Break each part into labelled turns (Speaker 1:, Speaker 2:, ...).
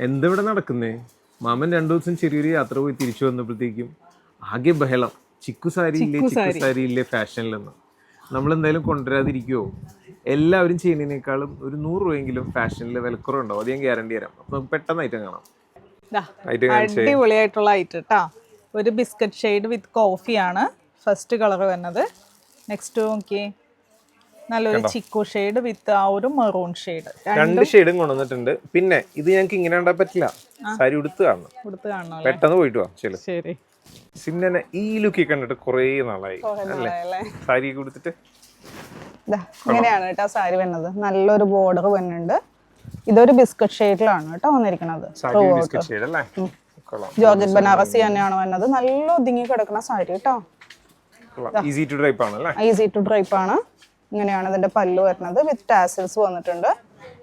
Speaker 1: എന്തിവിടെ നടക്കുന്നേ? മാമൻ 2 ദിവസം ചെറിയൊരു യാത്ര പോയി തിരിച്ചു വന്നപ്പോഴത്തേക്കും ആകെ ബഹളം. ചിക്കു സാരി ഇല്ലേ ഫാഷനിലെന്ന്. നമ്മളെന്തായാലും കൊണ്ടുവരാതിരിക്കുവോ? എല്ലാവരും ചെയ്യുന്നതിനേക്കാളും ഒരു 100 രൂപയെങ്കിലും ഫാഷനിൽ വിലക്കുറവുണ്ടാവും. അത് ഞാൻ ഗ്യാരണ്ടി തരാം. അപ്പൊ നമുക്ക് പെട്ടെന്ന് ഐറ്റം കാണാം.
Speaker 2: അടിപൊളിയായിട്ടുള്ള ഐറ്റം കേട്ടോ. ഒരു ബിസ്ക്കറ്റ് ഷെയ്ഡ് വിത്ത് കോഫിയാണ് ഫസ്റ്റ് കളർ വരുന്നത്. നെക്സ്റ്റ് നോക്കിയേ, നല്ലൊരു ചിക്കു ഷെയ്ഡ് വിത്ത് ആ ഒരു മെറൂൺ ഷെയ്ഡ്.
Speaker 1: 2 ഷെയ്ഡും കൊണ്ടുവന്നിട്ടുണ്ട്. പിന്നെ ഇത് ഞങ്ങൾക്ക് ഇങ്ങനെ കണ്ടാൻ പറ്റില്ല, സാരി ഉടുത്ത് കാണണം. പെട്ടെന്ന് പോയിട്ട് വാ.
Speaker 2: ശരി.
Speaker 1: സിന്നെ ഈ ലുക്കി കണ്ടിട്ട് കുറേ നാളായി അല്ലേ സാരി കൊടുത്തിട്ട്.
Speaker 2: ഇങ്ങനെയാണ് കേട്ടോ സാരി വരുന്നത്. നല്ലൊരു ബോർഡർ വരുന്നുണ്ട്. ഇതൊരു ബിസ്ക്കറ്റ് ഷെയ്ഡിലാണ് കേട്ടോ വന്നിരിക്കുന്നത്. ജോർജറ്റ് ബനാറസി തന്നെയാണ് വരുന്നത്. നല്ല ഒതുങ്ങി കിടക്കുന്ന സാരി കേട്ടോ.
Speaker 1: ഈസി ടു ഡ്രൈപ്പ് ആണ്.
Speaker 2: ഈസി ടു ഡ്രൈപ്പ് ആണ്. ഇങ്ങനെയാണ് ഇതിന്റെ പല്ലു വരുന്നത് വിത്ത് ടാസൽസ് വന്നിട്ടുണ്ട്.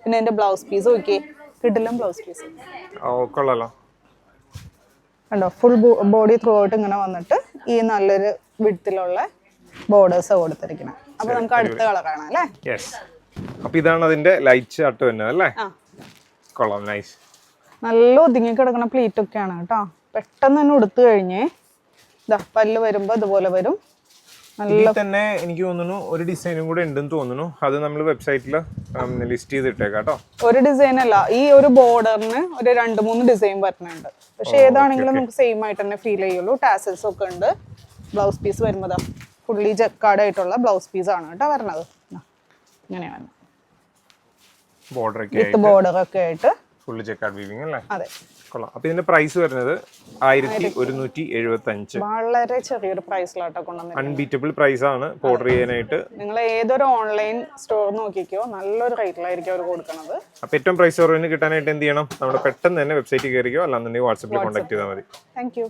Speaker 2: പിന്നെ ഇതിന്റെ ബ്ലൗസ് പീസ് നോക്കി, കിടിലം ബ്ലൗസ് പീസ് കണ്ടോ. ഫുൾ ബോഡി ത്രൂ ഔട്ട് ഇങ്ങനെ വന്നിട്ട് ഈ നല്ലൊരു വിഡ്ത്തിലുള്ള ബോർഡേഴ്സ് കൊടുത്തിരിക്കണം. അപ്പൊ നമുക്ക് അടുത്ത കളർ കാണാം അല്ലേ?
Speaker 1: അപ്പൊ ഇതാണ് അതിന്റെ ലൈറ്റ് ചാർട്ട് വരുന്നത് അല്ലേ? കൊള്ളാം, നൈസ്.
Speaker 2: നല്ല ഒതുങ്ങി കിടക്കുന്ന പ്ലീറ്റ് ഒക്കെയാണ് കേട്ടോ. പെട്ടെന്ന് തന്നെ ഉടുത്തു കഴിഞ്ഞേ ഇതാ പല്ല് വരുമ്പോ ഇതുപോലെ വരും.
Speaker 1: നല്ല തന്നെ എനിക്ക് തോന്നുന്നു ഒരു ഡിസൈനും കൂടെ ഉണ്ടെന്ന് തോന്നുന്നു. അത് നമ്മൾ വെബ്സൈറ്റിൽ ലിസ്റ്റ് ചെയ്തിട്ടേക്കാം കേട്ടോ.
Speaker 2: ഒരു ഡിസൈൻ അല്ല, ഈ ഒരു ബോർഡറിന് ഒരു 2-3 ഡിസൈൻ വരുന്നുണ്ട്. പക്ഷെ ഏതാണെങ്കിലും നമുക്ക് സെയിം ആയിട്ട് തന്നെ ഫീൽ ചെയ്യുള്ളൂ. ടാസൽസ് ഒക്കെ ഉണ്ട്. ബ്ലൗസ് പീസ് വരുമ്പോൾ ഫുള്ളി ജക്കാർഡ് ആയിട്ടുള്ള ബ്ലൗസ് പീസ് ആണ് കേട്ടോ വരുന്നത്. ഇങ്ങനെയാണ് വിത്ത് ബോർഡർ ഒക്കെ ആയിട്ട്
Speaker 1: ഫുള്ളി ജക്കാർഡ് വീവിംഗ് അല്ലേ?
Speaker 2: അതെ.
Speaker 1: കൊള്ളാം. അപ്പൊ ഇതിന്റെ പ്രൈസ് വരുന്നത് 1175.
Speaker 2: വളരെ ചെറിയൊരു പ്രൈസിലാട്ടോ കൊണ്ടുവന്നത്.
Speaker 1: അൺബീറ്റബിൾ പ്രൈസ് ആണ് ഓർഡർ ചെയ്യാനായിട്ട്.
Speaker 2: നിങ്ങൾ ഏതൊരു ഓൺലൈൻ സ്റ്റോർ നോക്കിക്കോ, നല്ലൊരു റേറ്റിലായിരിക്കും അവർ കൊടുക്കുന്നത്.
Speaker 1: അപ്പൊ ഏറ്റവും പ്രൈസ് കുറവിന് കിട്ടാനായിട്ട് എന്ത് ചെയ്യണം? നമ്മുടെ പെട്ടെന്ന് തന്നെ വെബ്സൈറ്റിൽ കയറിയോ, അല്ലാന്നുണ്ടെങ്കിൽ വാട്സാപ്പിൽ കോൺടാക്ട് ചെയ്താൽ മതി.
Speaker 2: Thank you.